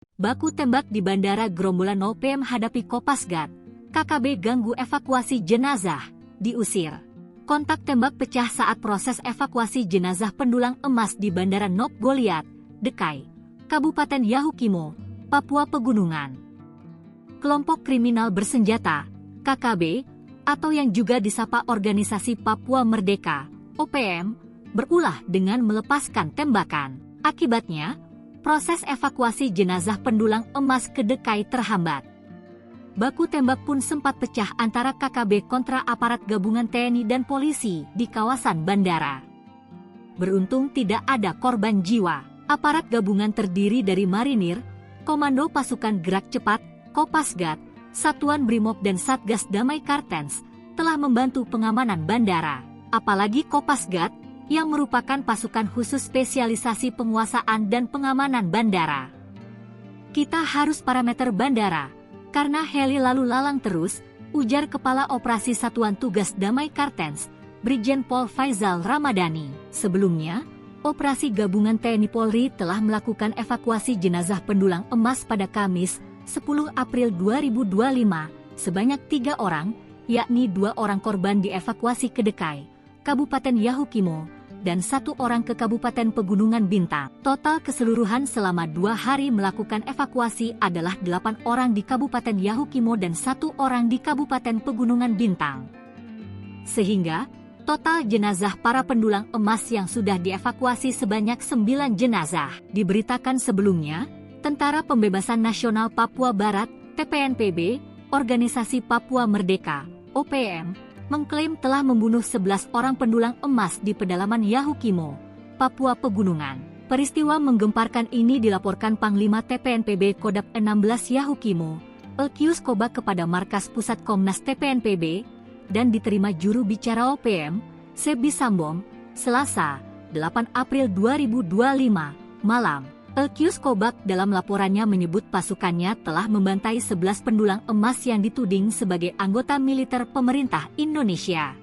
Baku tembak di Bandara Gerombolan OPM hadapi Kopasgat, KKB ganggu evakuasi jenazah, diusir. Kontak tembak pecah saat proses evakuasi jenazah pendulang emas di Bandara Nop Goliat, Dekai, Kabupaten Yahukimo, Papua Pegunungan. Kelompok kriminal bersenjata, KKB, atau yang juga disapa Organisasi Papua Merdeka, OPM, berulah dengan melepaskan tembakan. Akibatnya, proses evakuasi jenazah pendulang emas ke Dekai terhambat. Baku tembak pun sempat pecah antara KKB kontra aparat gabungan TNI dan polisi di kawasan bandara. Beruntung tidak ada korban jiwa. Aparat gabungan terdiri dari marinir, Komando Pasukan Gerak Cepat, Kopasgat, Satuan Brimob dan Satgas Damai Kartens telah membantu pengamanan bandara. Apalagi Kopasgat yang merupakan pasukan khusus spesialisasi penguasaan dan pengamanan bandara. Kita harus parameter bandara, karena heli lalu lalang terus, ujar Kepala Operasi Satuan Tugas Damai Kartens, Brigjen Pol Faizal Ramadhani. Sebelumnya, Operasi Gabungan TNI Polri telah melakukan evakuasi jenazah pendulang emas pada Kamis, 10 April 2025, sebanyak 3 orang, yakni 2 orang korban dievakuasi ke Dekai, Kabupaten Yahukimo, dan 1 orang ke Kabupaten Pegunungan Bintang. Total keseluruhan selama 2 hari melakukan evakuasi adalah 8 orang di Kabupaten Yahukimo dan 1 orang di Kabupaten Pegunungan Bintang. Sehingga, total jenazah para pendulang emas yang sudah dievakuasi sebanyak 9 jenazah. Diberitakan sebelumnya, Tentara Pembebasan Nasional Papua Barat, TPNPB, Organisasi Papua Merdeka, OPM, mengklaim telah membunuh 11 orang pendulang emas di pedalaman Yahukimo, Papua Pegunungan. Peristiwa menggemparkan ini dilaporkan Panglima TPNPB Kodap 16 Yahukimo, Elkius Koba kepada Markas Pusat Komnas TPNPB, dan diterima juru bicara OPM, Sebi Sambom, Selasa, 8 April 2025, malam. Elkius Kobak dalam laporannya menyebut pasukannya telah membantai 11 pendulang emas yang dituding sebagai anggota militer pemerintah Indonesia.